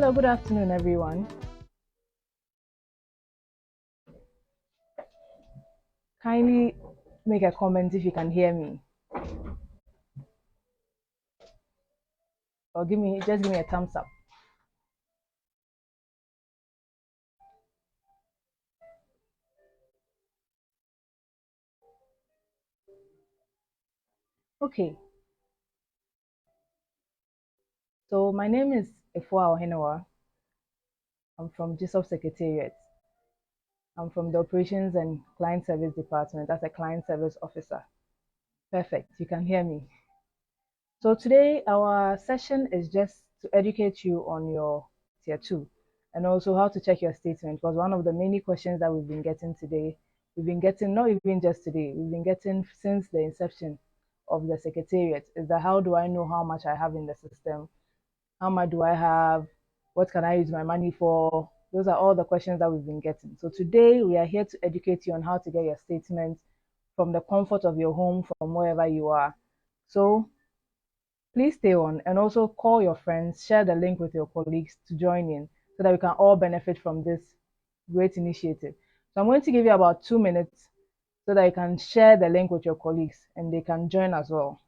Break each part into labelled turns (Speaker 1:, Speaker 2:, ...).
Speaker 1: Hello, good afternoon, everyone. Kindly make a comment if you can hear me, or give me a thumbs up. Okay, so my name is Ep01. I'm from GSOP Secretariat. I'm from the Operations and Client Service Department as a Client Service Officer. Perfect, you can hear me. So today our session is just to educate you on your tier two and also how to check your statement, because one of the many questions that we've been getting today, we've been getting not even just today, we've been getting since the inception of the secretariat, is that how do I know how much I have in the system? How much do I have? What can I use my money for? Those are all the questions that we've been getting. So today we are here to educate you on how to get your statement from the comfort of your home, from wherever you are. So please stay on and also call your friends, share the link with your colleagues to join in so that we can all benefit from this great initiative. So I'm going to give you about 2 minutes so that you can share the link with your colleagues and they can join as well.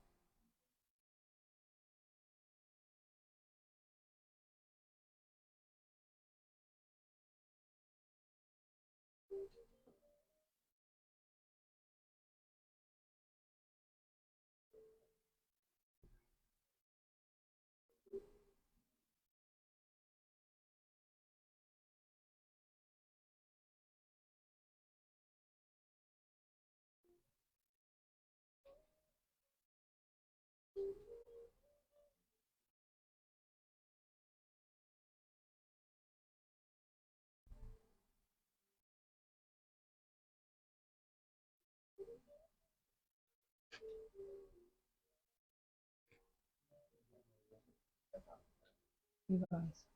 Speaker 1: Evans.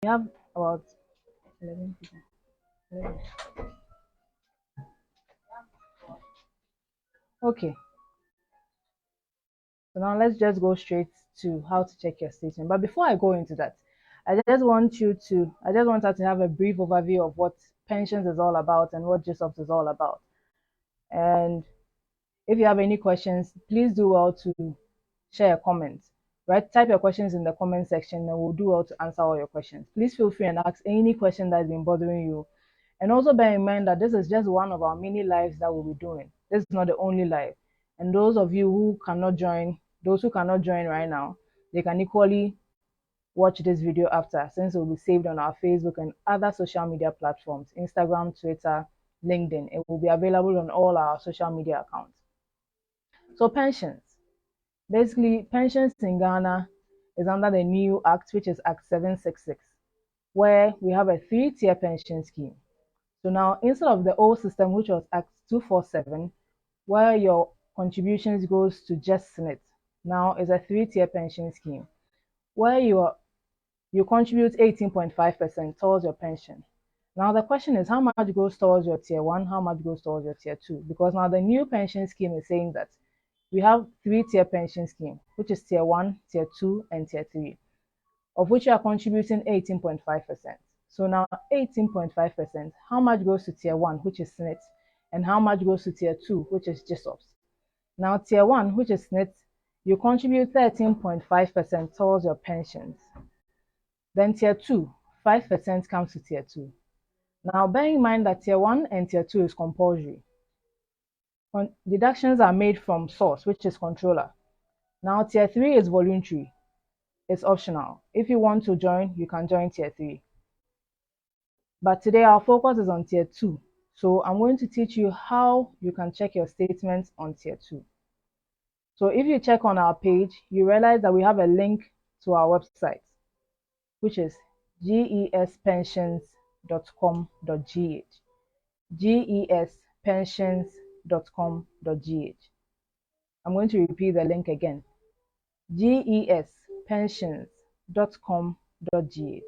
Speaker 1: We have about 11 people. 11. Okay, so now let's just go straight to how to check your statement. But before I go into that, I just want us to have a brief overview of what pensions is all about and what GSOPs is all about. And if you have any questions, please do well to share your comments. Right? Type your questions in the comment section and we'll do well to answer all your questions. Please feel free and ask any question that has been bothering you. And also bear in mind that this is just one of our many lives that we'll be doing. This is not the only live. And those of you who cannot join, those who cannot join right now, they can equally watch this video after, since it will be saved on our Facebook and other social media platforms, Instagram, Twitter, LinkedIn. It will be available on all our social media accounts. So pensions. Basically, pensions in Ghana is under the new act, which is Act 766, where we have a three-tier pension scheme. So now, instead of the old system, which was Act 247, where your contributions goes to just SNIT, now is a three-tier pension scheme, where you contribute 18.5% towards your pension. Now the question is how much goes towards your tier one, how much goes towards your tier two? Because now the new pension scheme is saying that we have three-tier pension scheme, which is tier one, tier two, and tier three, of which you are contributing 18.5%. So now 18.5%, how much goes to tier one, which is SNIT, and how much goes to tier two, which is GSOPs? Now tier one, which is SNIT, you contribute 13.5% towards your pensions. Then tier 2, 5% comes to tier 2. Now bear in mind that tier 1 and tier 2 is compulsory. Deductions are made from source, which is controller. Now tier 3 is voluntary. It's optional. If you want to join, you can join tier 3. But today our focus is on tier 2. So I'm going to teach you how you can check your statements on tier 2. So if you check on our page, you realize that we have a link to our website, which is gespensions.com.gh. gespensions.com.gh. I'm going to repeat the link again. gespensions.com.gh.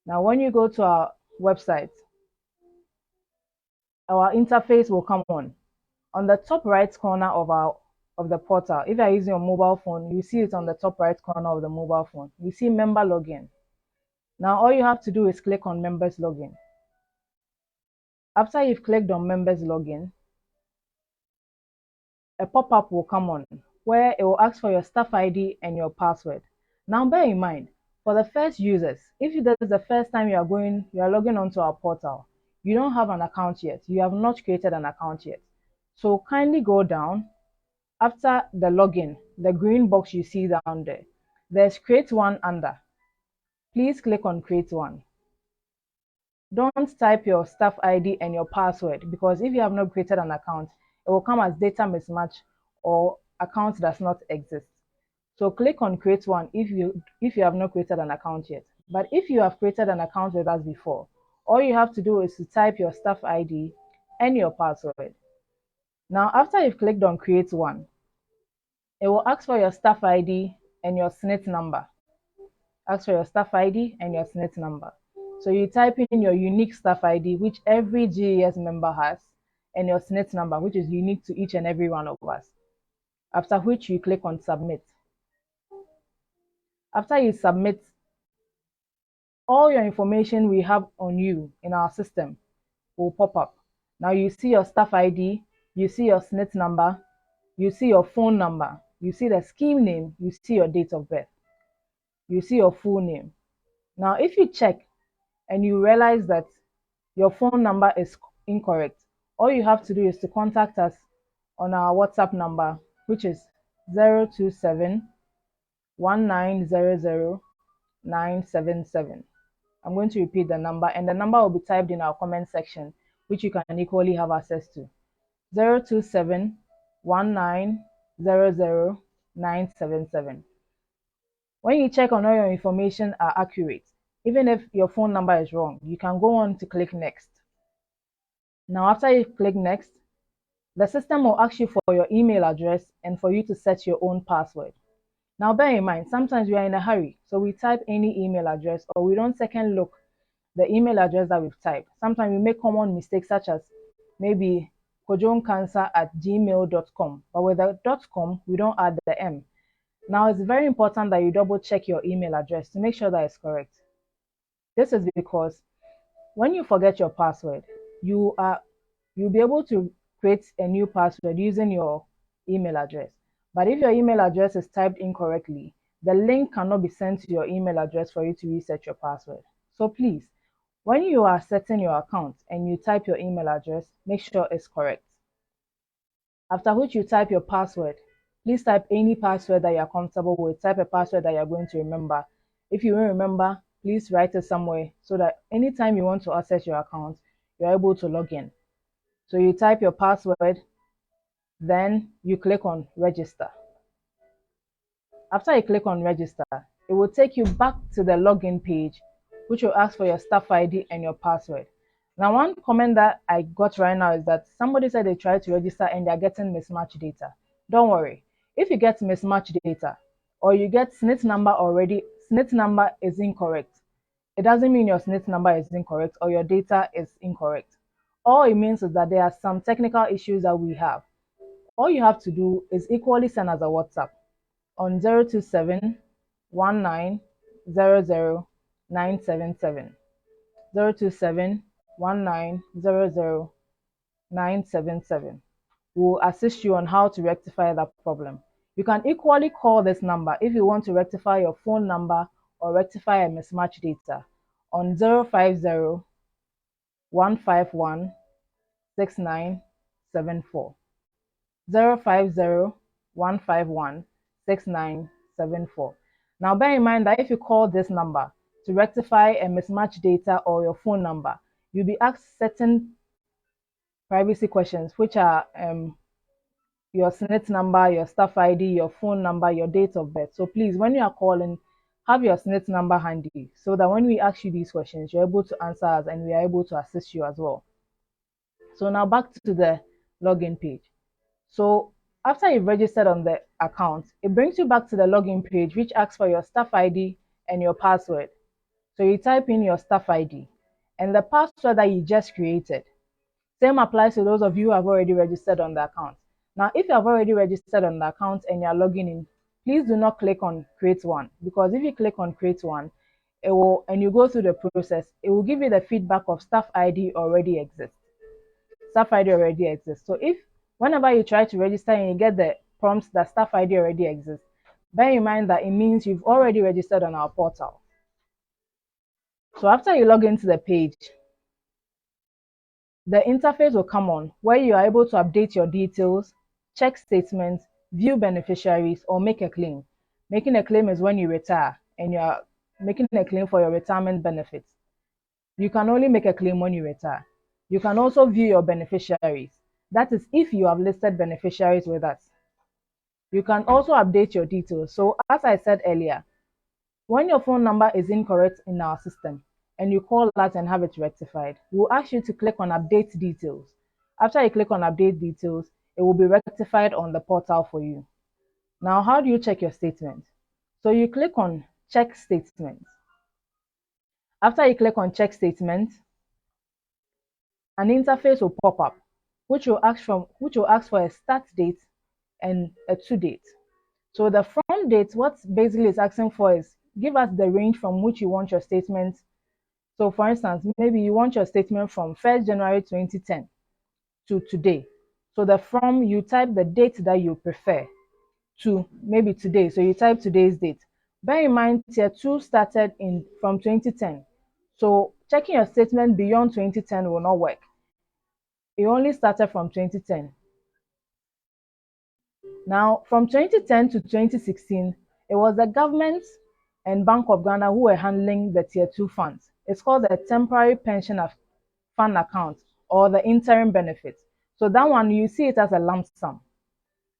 Speaker 1: Now, when you go to our website, our interface will come on. On the top right corner of the portal, if you're using your mobile phone, you see it on the top right corner of the mobile phone. You see member login. Now, all you have to do is click on members login. After you've clicked on members login, a pop-up will come on where it will ask for your staff ID and your password. Now, bear in mind, for the first users, if this is the first time you are logging onto our portal, you don't have an account yet. You have not created an account yet. So kindly go down. After the login, the green box you see down there, there's create one under. Please click on create one. Don't type your staff ID and your password, because if you have not created an account, it will come as data mismatch or account does not exist. So click on create one if you have not created an account yet. But if you have created an account with us before, all you have to do is to type your staff ID and your password. Now, after you've clicked on create one, it will ask for your staff ID and your SNIT number. Ask for your staff ID and your SNIT number. So you type in your unique staff ID, which every GES member has, and your SNIT number, which is unique to each and every one of us. After which you click on submit. After you submit, all your information we have on you in our system will pop up. Now you see your staff ID, you see your SNIT number, you see your phone number, you see the scheme name, you see your date of birth, you see your full name. Now, if you check and you realize that your phone number is incorrect, all you have to do is to contact us on our WhatsApp number, which is 027 1900 977. I'm going to repeat the number, and the number will be typed in our comment section, which you can equally have access to. 027 1900 977. When you check on all your information are accurate, even if your phone number is wrong, you can go on to click next. Now, after you click next, the system will ask you for your email address and for you to set your own password. Now, bear in mind, sometimes we are in a hurry, so we type any email address or we don't second look the email address that we've typed. Sometimes we make common mistakes such as maybe kojoncancer@gmail.com, but with the .com, we don't add the M. Now, it's very important that you double check your email address to make sure that it's correct. This is because when you forget your password, you'll be able to create a new password using your email address. But if your email address is typed incorrectly, the link cannot be sent to your email address for you to reset your password. So please, when you are setting your account and you type your email address, make sure it's correct. After which you type your password, please type any password that you're comfortable with. Type a password that you're going to remember. If you won't remember, please write it somewhere so that anytime you want to access your account, you're able to log in. So you type your password, then you click on register. After you click on register, it will take you back to the login page, which will ask for your staff ID and your password. Now, one comment that I got right now is that somebody said they tried to register and they're getting mismatched data. Don't worry. If you get mismatched data or you get SNIT number already, SNIT number is incorrect. It doesn't mean your SNIT number is incorrect or your data is incorrect. All it means is that there are some technical issues that we have. All you have to do is equally send us a WhatsApp on 027 1900 977. 027 1900 977. We'll assist you on how to rectify that problem. You can equally call this number if you want to rectify your phone number or rectify a mismatched data on 050-151-6974. 050-151-6974. Now bear in mind that if you call this number to rectify a mismatched data or your phone number, you'll be asked certain privacy questions, which are your SNIT number, your staff ID, your phone number, your date of birth. So please, when you are calling, have your SNIT number handy so that when we ask you these questions, you're able to answer us and we are able to assist you as well. So now back to the login page. So after you've registered on the account, it brings you back to the login page, which asks for your staff ID and your password. So you type in your staff ID and the password that you just created. Same applies to those of you who have already registered on the account. Now, if you have already registered on the account and you are logging in, please do not click on create one, because if you click on create one, it will, and you go through the process, it will give you the feedback of staff ID already exists. Staff ID already exists. So if whenever you try to register and you get the prompts that staff ID already exists, bear in mind that it means you've already registered on our portal. So after you log into the page, the interface will come on where you are able to update your details, check statements, view beneficiaries, or make a claim. Making a claim is when you retire and you are making a claim for your retirement benefits. You can only make a claim when you retire. You can also view your beneficiaries. That is if you have listed beneficiaries with us. You can also update your details. So as I said earlier, when your phone number is incorrect in our system and you call us and have it rectified, we'll ask you to click on update details. After you click on update details, it will be rectified on the portal for you. Now, how do you check your statement? So you click on check statement. After you click on check statement, an interface will pop up, which will ask for a start date and a to date. So the from date, what basically is asking for is give us the range from which you want your statement. So for instance, maybe you want your statement from 1st January 2010 to today. So the from, you type the date that you prefer to maybe today. So you type today's date. Bear in mind, tier 2 started from 2010. So checking your statement beyond 2010 will not work. It only started from 2010. Now, from 2010 to 2016, it was the government and Bank of Ghana who were handling the tier 2 funds. It's called the temporary pension fund account or the interim benefit. So that one, you see it as a lump sum.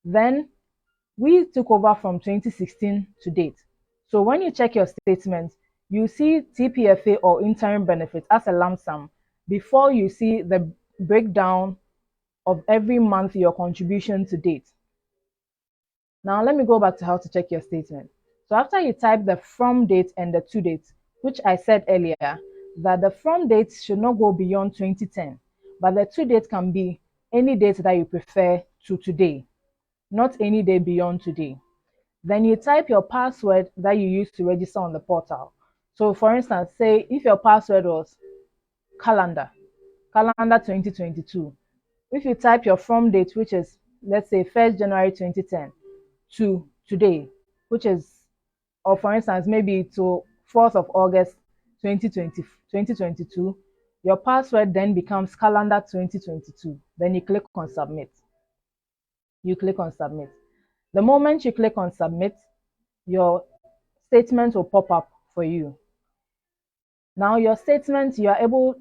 Speaker 1: Then we took over from 2016 to date. So when you check your statement, you see TPFA or interim benefit as a lump sum before you see the breakdown of every month your contribution to date. Now let me go back to how to check your statement. So after you type the from date and the to date, which I said earlier, that the from date should not go beyond 2010, but the to date can be any date that you prefer to today, not any day beyond today. Then you type your password that you use to register on the portal. So for instance, say if your password was calendar 2022, if you type your from date, which is let's say 1st January 2010 to today, which is, or for instance, maybe to 4th of August 2022, your password then becomes calendar 2022. Then you click on submit. You click on submit. The moment you click on submit, your statement will pop up for you. Now your statement,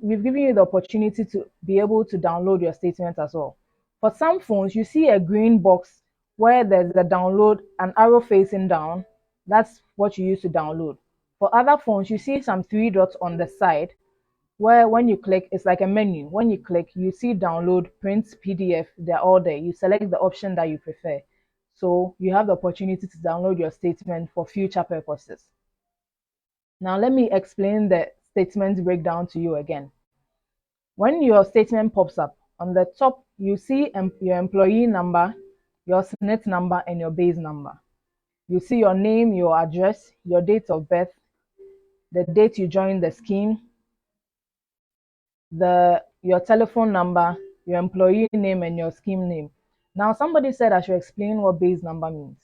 Speaker 1: we've given you the opportunity to be able to download your statement as well. For some phones, you see a green box where there's a download, an arrow facing down. That's what you use to download. For other phones, you see some 3 dots on the side where when you click, it's like a menu. When you click, you see download, print, PDF, they're all there. You select the option that you prefer. So you have the opportunity to download your statement for future purposes. Now let me explain the statement breakdown to you again. When your statement pops up, on the top, you see your employee number, your SNIT number, and your base number. You see your name, your address, your date of birth, the date you joined the scheme, your telephone number, your employee name, and your scheme name. Now, somebody said I should explain what base number means.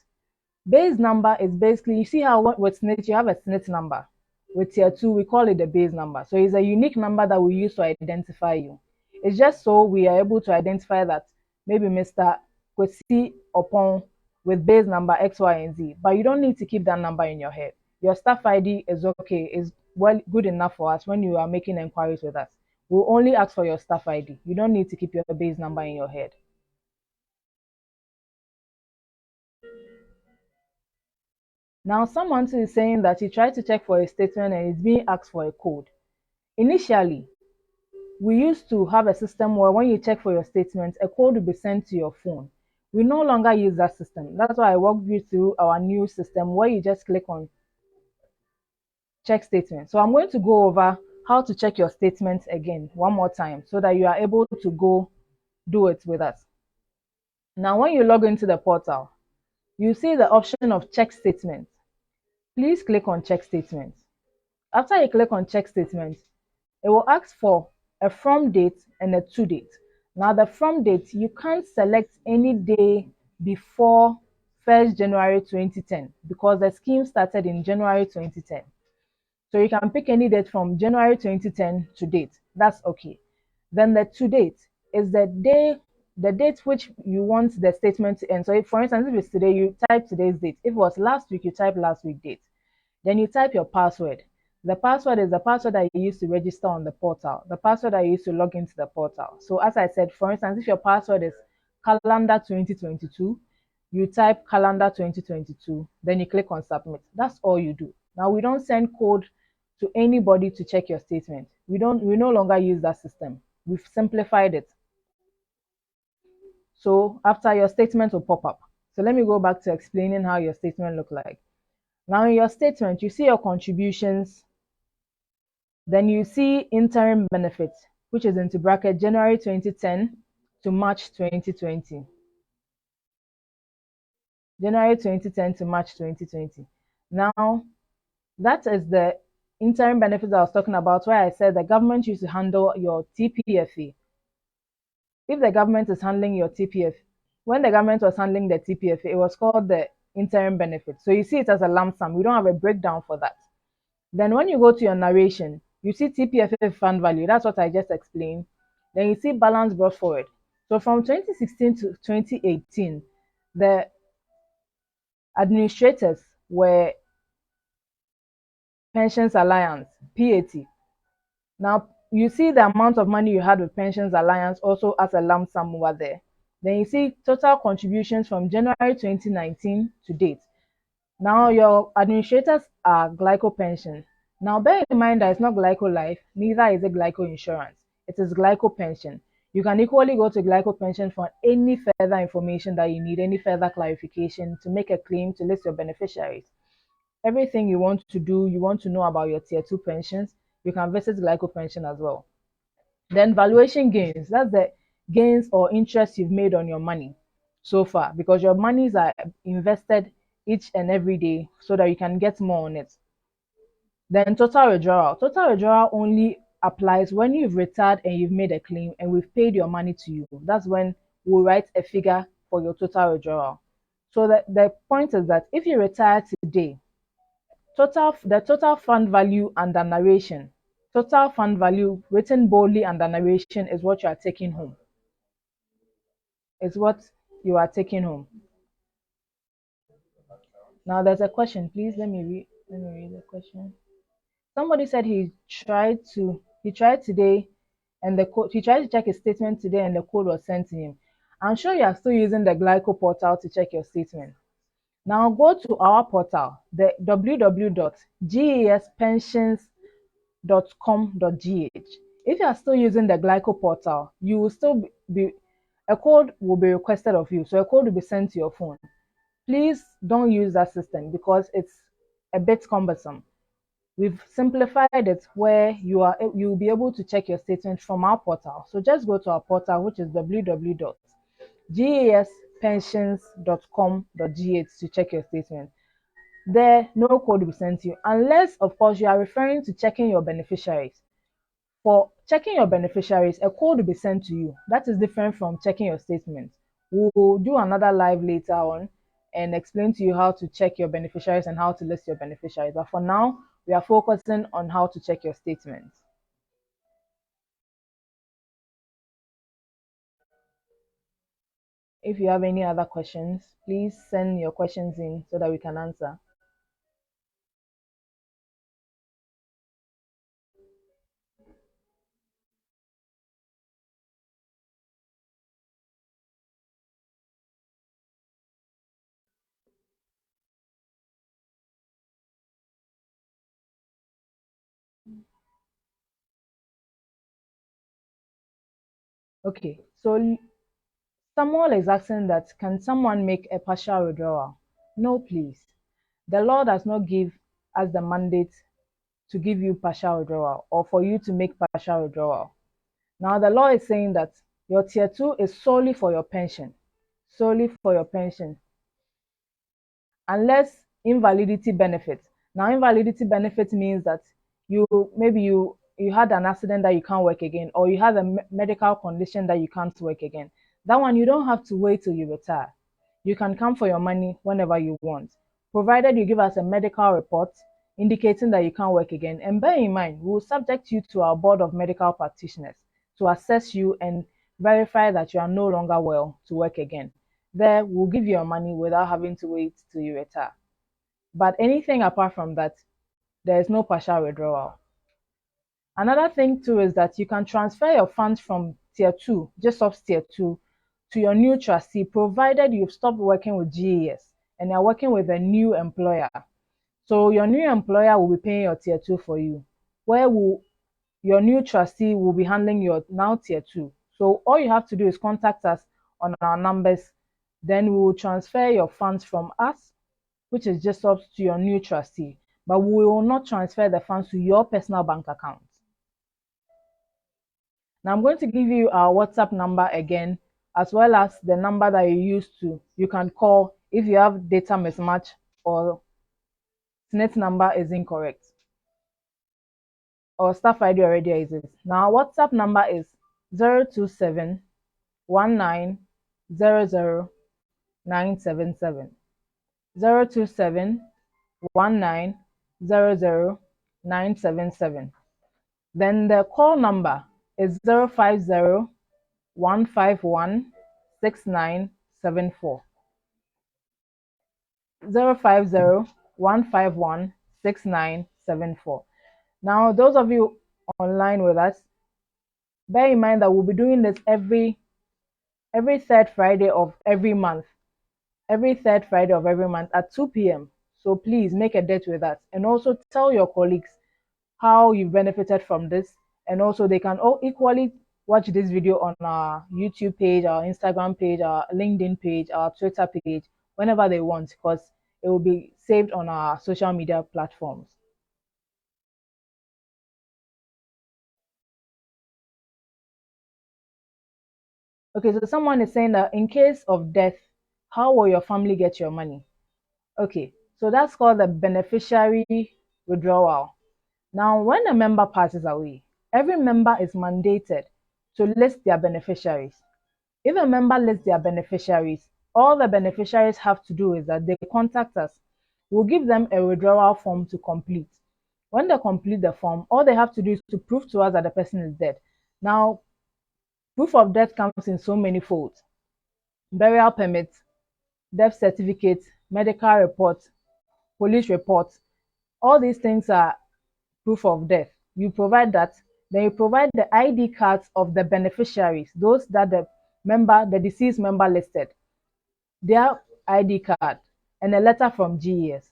Speaker 1: Base number is basically, you see how with SNIT you have a SNIT number. With tier 2, we call it the base number. So it's a unique number that we use to identify you. It's just so we are able to identify that maybe Mr. Kwesi Opon with base number X, Y, and Z. But you don't need to keep that number in your head. Your staff ID is okay, is well good enough for us when you are making inquiries with us. We'll only ask for your staff ID. You don't need to keep your base number in your head. Now, someone is saying that he tried to check for a statement and is being asked for a code. Initially, we used to have a system where when you check for your statement, a code will be sent to your phone. We no longer use that system. That's why I walked you through our new system where you just click on check statement. So I'm going to go over how to check your statement again one more time so that you are able to go do it with us. Now, when you log into the portal, you see the option of check statement. Please click on check statement. After you click on check statement, it will ask for a from date and a to date. Now, the from date, you can't select any day before 1st January 2010 because the scheme started in January 2010. So you can pick any date from January 2010 to date. That's okay. Then the to date is the date which you want the statement to end. So if, for instance, if it's today, you type today's date. If it was last week, you type last week date. Then you type your password. The password is the password that you use to register on the portal, the password that you use to log into the portal. So as I said, for instance, if your password is calendar 2022, you type calendar 2022, then you click on submit. That's all you do. Now we don't send code to anybody to check your statement. We no longer use that system. We've simplified it. So after your statement will pop up. So let me go back to explaining how your statement look like. Now in your statement, you see your contributions, then you see interim benefits, which is into bracket January 2010 to March 2020. January 2010 to March 2020. Now, that is the interim benefits I was talking about, where I said the government used to handle your TPFA. If the government is handling your TPF, when the government was handling the TPFA, it was called the interim benefit. So you see it as a lump sum. We don't have a breakdown for that. Then when you go to your narration, you see TPFA fund value. That's what I just explained. Then you see balance brought forward. So from 2016 to 2018, the administrators were Pensions Alliance, PAT. Now you see the amount of money you had with Pensions Alliance also as a lump sum over there. Then you see total contributions from January 2019 to date. Now your administrators are Glyco Pension. Now bear in mind that it's not Glyco Life, neither is it Glyco Insurance. It is Glyco Pension. You can equally go to Glyco Pension for any further information that you need, any further clarification, to make a claim, to list your beneficiaries. Everything you want to do, you want to know about your tier 2 pensions, you can visit Glyco Pension as well. Then valuation gains, that's the gains or interest you've made on your money so far, because your monies are invested each and every day so that you can get more on it. Then total withdrawal. Total withdrawal only applies when you've retired and you've made a claim and we've paid your money to you. That's when we'll write a figure for your total withdrawal. So the point is that if you retire today, the total fund value under narration, total fund value written boldly under narration is what you are taking home. Is what you are taking home. Now there's a question. Please let me read the question. Somebody said he tried today and the code he tried to check his statement today and the code was sent to him. I'm sure you are still using the Glyco portal to check your statement. Now go to our portal, the www.gaspensions.com.gh. If you are still using the Glyco portal, you will still be a code will be requested of you. So a code will be sent to your phone. Please don't use that system because it's a bit cumbersome. We've simplified it where you'll be able to check your statement from our portal. So just go to our portal, which is www.gaspensions.com.gh to check your statement. There, no code will be sent to you, unless, of course, you are referring to checking your beneficiaries. For checking your beneficiaries, a code will be sent to you. That is different from checking your statement. We'll do another live later on and explain to you how to check your beneficiaries and how to list your beneficiaries. But for now, we are focusing on how to check your statements. If you have any other questions, please send your questions in so that we can answer. Okay, so Samuel is asking that can someone make a partial withdrawal? No, please. The law does not give us the mandate to give you partial withdrawal or for you to make partial withdrawal. Now, the law is saying that your tier two is solely for your pension, unless invalidity benefit. Now, invalidity benefit means that you maybe you had an accident that you can't work again, or you had a medical condition that you can't work again. That one you don't have to wait till you retire. You can come for your money whenever you want, provided you give us a medical report indicating that you can't work again. And bear in mind, we will subject you to our board of medical practitioners to assess you and verify that you are no longer well to work again. There, we'll give you your money without having to wait till you retire. But anything apart from that, there is no partial withdrawal. Another thing too is that you can transfer your funds from tier two, just off tier two, to your new trustee, provided you've stopped working with GES and you're working with a new employer. So your new employer will be paying your tier two for you, where will your new trustee will be handling your now tier two. So all you have to do is contact us on our numbers, then we will transfer your funds from us, which is just up to your new trustee, but we will not transfer the funds to your personal bank account. Now I'm going to give you our WhatsApp number again, as well as the number that you can call if you have data mismatch or SNET number is incorrect or staff ID already exists. Now WhatsApp number is 027 19 Then the call number is 050 151 6974. 050 151 6974. Now, those of you online with us, bear in mind that we'll be doing this every third Friday of every month. Every third Friday of every month at 2 p.m. So please make a date with us and also tell your colleagues how you benefited from this. And also they can all equally watch this video on our YouTube page, our Instagram page, our LinkedIn page, our Twitter page, whenever they want, because it will be saved on our social media platforms. Okay, so someone is saying that in case of death, how will your family get your money? Okay, so that's called the beneficiary withdrawal. Now, when a member passes away, every member is mandated to list their beneficiaries. If a member lists their beneficiaries, all the beneficiaries have to do is that they contact us. We'll give them a withdrawal form to complete. When they complete the form, all they have to do is to prove to us that the person is dead. Now, proof of death comes in so many folds: burial permit, death certificate, medical report, police report. All these things are proof of death. You provide that, then you provide the ID cards of the beneficiaries, those that the deceased member listed, their ID card, and a letter from GES,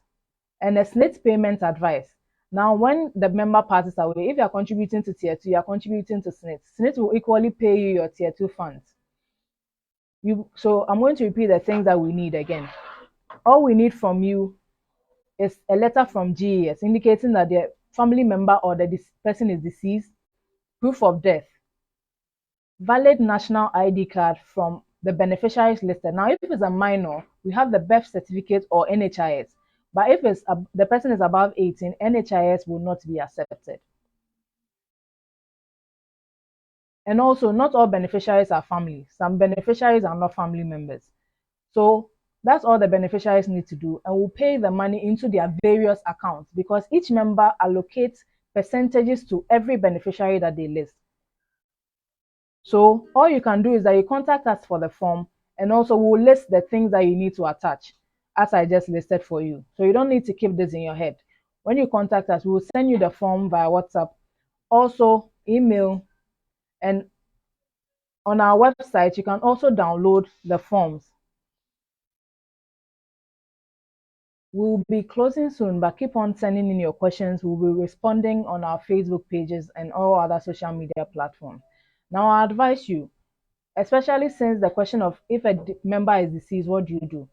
Speaker 1: and a SNIT payment advice. Now, when the member passes away, if you are contributing to tier two, you are contributing to SNIT. SNIT will equally pay you your tier two funds. So I'm going to repeat the things that we need again. All we need from you is a letter from GES indicating that the family member or the person is deceased, proof of death, valid national ID card from the beneficiaries listed. Now, if it's a minor, we have the birth certificate or NHIS. But if the person is above 18, NHIS will not be accepted. And also, not all beneficiaries are family. Some beneficiaries are not family members. So That's all the beneficiaries need to do, and we'll pay the money into their various accounts because each member allocates percentages to every beneficiary that they list. So all you can do is that you contact us for the form, and also we'll list the things that you need to attach as I just listed for you. So you don't need to keep this in your head. When you contact us, we'll send you the form via WhatsApp, also email, and on our website, you can also download the forms. We'll be closing soon, but keep on sending in your questions. We'll be responding on our Facebook pages and all other social media platforms. Now, I advise you, especially since the question of if a member is deceased, what do you do?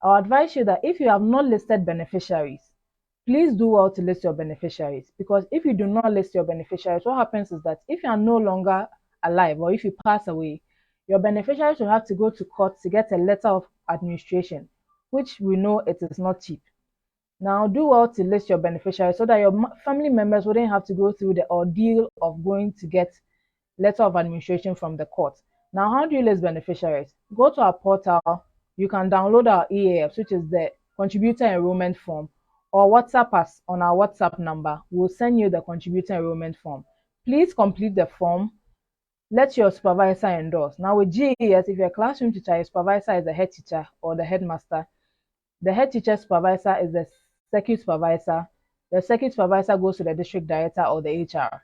Speaker 1: I'll advise you that if you have not listed beneficiaries, please do well to list your beneficiaries, because if you do not list your beneficiaries, what happens is that if you are no longer alive or if you pass away, your beneficiaries will have to go to court to get a letter of administration, which we know it is not cheap. Now, do well to list your beneficiaries so that your family members wouldn't have to go through the ordeal of going to get letter of administration from the court. Now, how do you list beneficiaries? Go to our portal. You can download our EAFs, which is the contributor enrollment form, or WhatsApp us on our WhatsApp number. We'll send you the contributor enrollment form. Please complete the form. Let your supervisor endorse. Now, with GES, if you're a classroom teacher, your supervisor is the head teacher or the headmaster. The head teacher supervisor is the circuit supervisor. The circuit supervisor goes to the district director or the HR.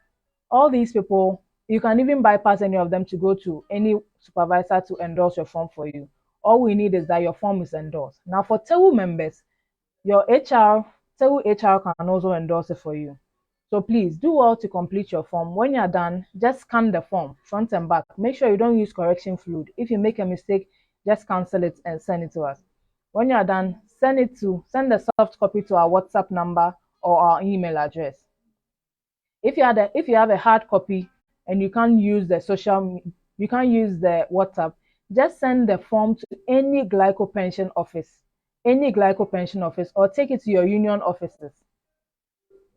Speaker 1: All these people, you can even bypass any of them to go to any supervisor to endorse your form for you. All we need is that your form is endorsed. Now, for TEWU members, your TEWU HR can also endorse it for you. So please do well to complete your form. When you're done, just scan the form front and back. Make sure you don't use correction fluid. If you make a mistake, just cancel it and send it to us. When you're done, send the soft copy to our WhatsApp number or our email address. If you have a hard copy and you can't use the WhatsApp, just send the form to any glyco pension office, or take it to your union offices.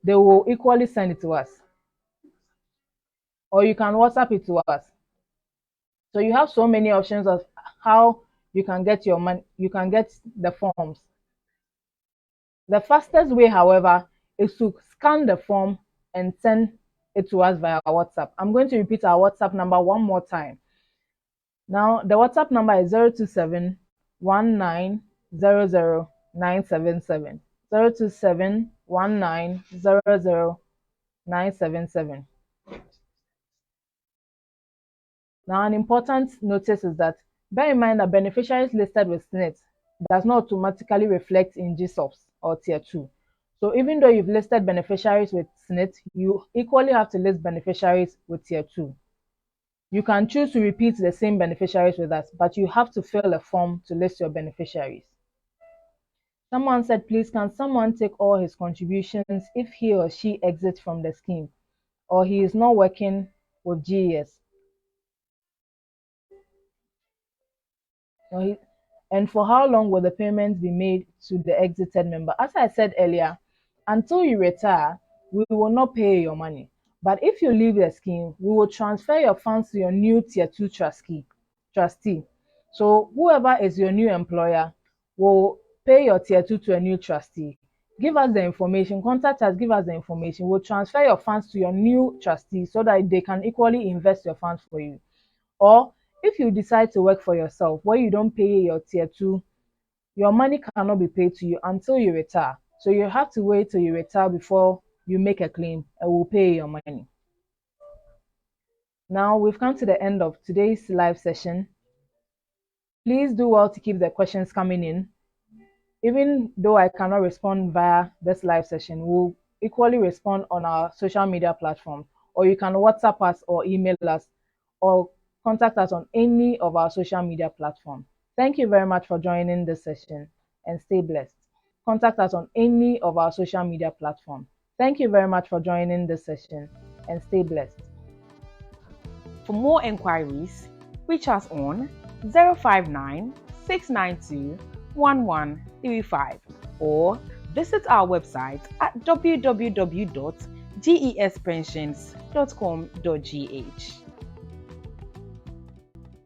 Speaker 1: They will equally send it to us, or you can WhatsApp it to us. So you have so many options of how you can get your money, you can get the forms. The fastest way, however, is to scan the form and send it to us via WhatsApp. I'm going to repeat our WhatsApp number one more time. Now, the WhatsApp number is 027 1900 027 1900 Now, an important notice is that bear in mind that beneficiaries listed with SNIT does not automatically reflect in GSOPs or Tier 2. So even though you've listed beneficiaries with SNIT, you equally have to list beneficiaries with Tier 2. You can choose to repeat the same beneficiaries with us, but you have to fill a form to list your beneficiaries. Someone said, please, can someone take all his contributions if he or she exits from the scheme or he is not working with GES? And for how long will the payments be made to the exited member? As I said earlier, until you retire, we will not pay your money. But if you leave the scheme, we will transfer your funds to your new Tier 2 trustee. So whoever is your new employer will pay your Tier 2 to a new trustee. Give us the information, contact us, give us the information. We'll transfer your funds to your new trustee so that they can equally invest your funds for you. Or if you decide to work for yourself where you don't pay your Tier 2, your money cannot be paid to you until you retire. So you have to wait till you retire before you make a claim and we'll pay your money. Now we've come to the end of today's live session. Please do well to keep the questions coming in. Even though I cannot respond via this live session, we'll equally respond on our social media platforms, or you can WhatsApp us or email us or contact us on any of our social media platforms. Thank you very much for joining this session and stay blessed. Contact us on any of our social media platforms. Thank you very much for joining this session and stay blessed.
Speaker 2: For more enquiries, reach us on 059 692 1135 or visit our website at www.gespensions.com.gh.